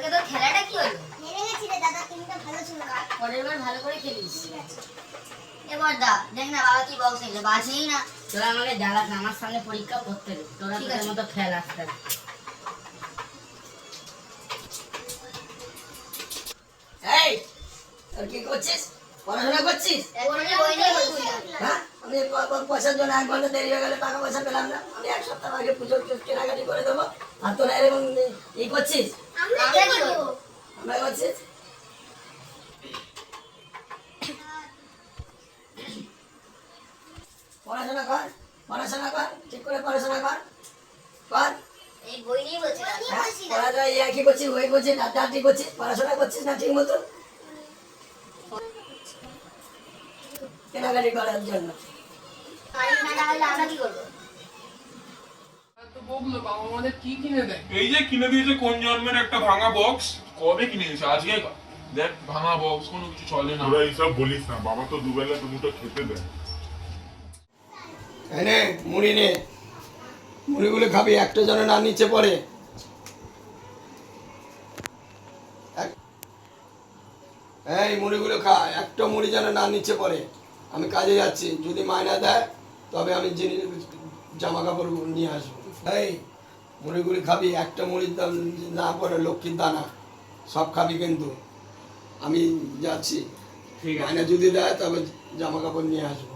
কালকে তো খেলাটা কি হলো? হেরে গেছি রে দাদা, টিমটা ভালো ছিল। পরের বার ভালো করে খেলিস। এবার দা দেখ না বাবা কি বক্স এলো, বাজেই না। তোরা আমাকে জ্বালাস না, আমার সামনে পরীক্ষা করতে দে। তোরা ঠিক তোদের আছে। মতো খেল আসতে। এই তোর কি করছিস? পড়াশোনা করছিস? এখন বই নিয়ে বলছি। হ্যাঁ, আমি পয়সার জন্য 1 ঘন্টা দেরি হয়ে গেলে টাকা পয়সা পেলাম না। আমি 1 সপ্তাহ আগে পুজোর কেনাকাটি করে দেবো, আর তোরা এরকম ই করছিস? আমরা আমরা কি কি করব? করবো? আমরা করছিস? পড়াশোনা কর, পড়াশোনা কর, ঠিক করে পড়াশোনা কর। কর। এই বই নিয়ে বলছি না। হ্যাঁ, পড়াশোনা কি করছিস? ওই করছিস, ডাক্তারি করছিস, পড়াশোনা করছিস না ঠিক মতো? কেনাকাটি করার জন্য। আর না হলে আমরা কি করবো? তো বকলো বাবা আমাদের কি কিনে দেয়? এই যে কিনে দিয়েছে কোন জন্মের একটা ভাঙা বক্স, কবে কিনে দিয়েছে? আজকে দেখ ভাঙা বক্স, কোনো কিছু চলে না। তোরা এইসব বলিস না, বাবা তো দুবেলা দুমুঠো খেতে দেয়। এনে মুড়ি নে, মুড়িগুলো খাবি, একটা যেন না নিচে পড়ে। এই মুড়িগুলো খা, একটা মুড়ি যেন না নিচে পড়ে। আমি কাজে যাচ্ছি, যদি মায়না দেয় তবে আমি জিনিস জামা কাপড় নিয়ে আসবো। এই মুড়িগুলি খাবি, একটা মুড়ির দাম না পড়ে লক্ষ্মীর দানা, সব খাবি কিন্তু। আমি যাচ্ছি, মায়না যদি দেয় তবে জামা কাপড় নিয়ে আসবো।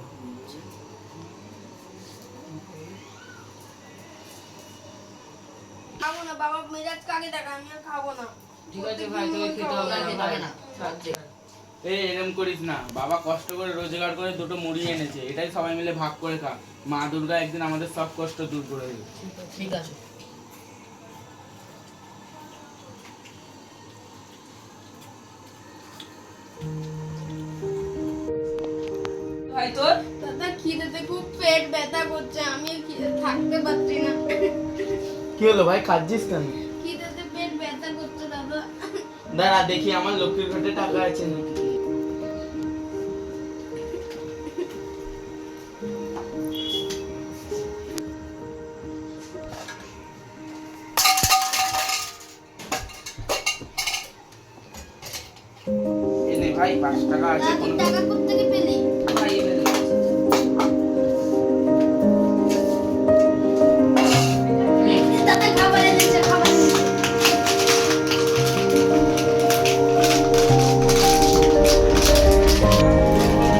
খাবো না বাবা, মেজাজ কাকে দেখা, আমি আর খাবো না। ঠিক আছে ভাই, তোকে খেতে হবে না, খেতে হবে না। এই এরম করিস না, বাবা কষ্ট করে রোজগার করে দুটো মুড়ি এনেছে, এটাই সবাই মিলে ভাগ করে খা। মা দুর্গা একদিন আমাদের সব কষ্ট দূর করে দেবে। ঠিক আছে। ভাই তোর দাদা খিদেতে খুব পেট ব্যথা করছে, আমি থাকতে পারছি না। কি হলো ভাই, কাঁদছিস কেন? খিদেতে পেট ব্যথা করছে দাদা। দাঁড়া দেখি আমার লক্ষ্মীর ঘাটে টাকা আছে নাকি। এনে ভাই 5 টাকা আছে, দাদা কোনো টাকা কোত্থেকে পেলি? ভাই এনে দে। দাদা খাবার এনেছে, খাবার এনেছে।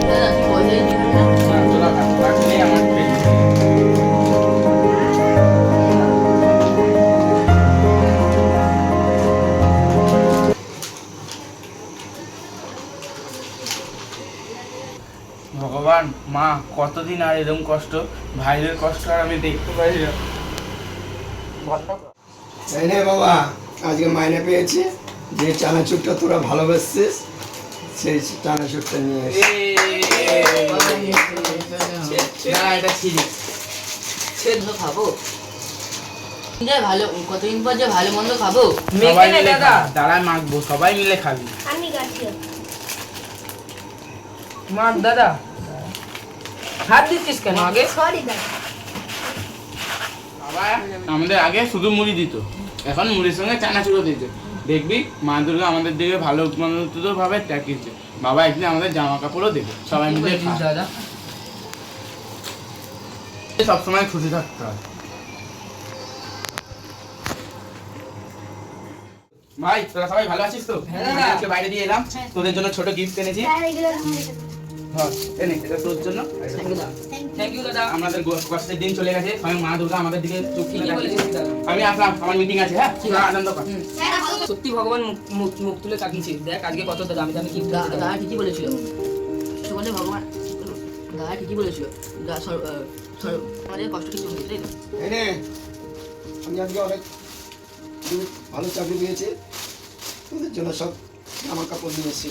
দাদা তুই পয়সাই দিবি না? না, তোরা রাখলে আমার পেট। ভগবান, মা কতদিন আর এরকম কষ্ট, ভাইদের কষ্ট আর আমি দেখতে পাই না। এই নে বাবা, আজকে মাইনে পেয়েছি, যে চানাচুরটা তোরা ভালোবাসছিস সেই চানাচুরটা নিয়ে এসে। দাঁড়া, এটা ছিঁড়ি। সেদ্ধ খাবো। যে ভালো, কতদিন পর যে ভালো মন্দ খাবো। সবাই মিলে খা, দাঁড়ায় মাখবো, সবাই মিলে খাবি। আমি গাছি। মার দাদা, হাত দিচ্ছিস কেন আগে? সরি দাদা। বাবা আমাদের আগে শুধু মুড়ি দিত, এখন মুড়ির সঙ্গে চানাচুরও দিচ্ছে। দেখবি মা দুর্গা আমাদের দিকে ভালো মন্দ ভাবে তাকিয়েছে। বাবা একদিন আমাদের জামা কাপড়ও দেবে, সবাই মিলে খা। দাদা সবসময় খুশি থাকতে হয়। ভাই তোরা সবাই ভালো আছিস তো? আজকে বাইরে দিয়ে এলাম, তোদের জন্য ছোট গিফট এনেছি। ধর, এনে এটা তোর জন্য। থ্যাংক ইউ দাদা। আমাদের কষ্টের দিন চলে গেছে, স্বয়ং মা দুর্গা আমাদের দিকে চোখ তুলে ঠিকই তাকিয়েছে। বলেছিস দাদা। আমি আসলাম, আমার মিটিং আছে। হ্যাঁ, তোরা আনন্দ কর। সত্যি ভগবান মুখ তুলে তাকিয়েছে। দেখ আজকে কত দামি দামি গিফট। দাদা ঠিকই বলেছিল, বলে ভগবান, দাদা ঠিকই বলেছিল। আমাদের কষ্ট কিছু হয়েছে, তাই না? এই নে, আমি আজকে অনেক ভালো চাকরি পেয়েছি, তোদের জন্য সব জামা কাপড় নিয়ে এসেছি।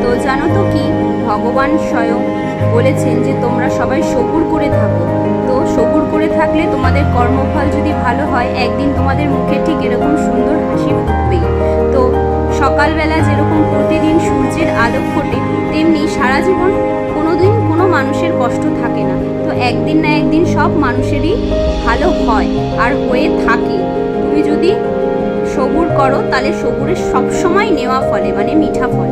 তো জানো তো কি, ভগবান স্বয়ং বলেছেন যে তোমরা সবাই সবুর করে থাকো। তো সবুর করে থাকলে, তোমাদের কর্মফল যদি ভালো হয়, একদিন তোমাদের মুখে ঠিক এরকম সুন্দর হাসি ফুটবেই। তো সকালবেলা যেরকম প্রতিদিন সূর্যের আলো ফোটে, তেমনি সারা জীবন কোনোদিন কোনো মানুষের কষ্ট থাকে না। তো একদিন না একদিন সব মানুষেরই ভালো হয় আর হয়ে থাকে। তুমি যদি সবুর করো, তাহলে সবুরের সবসময় নেওয়া ফলে, মানে মিঠা ফল।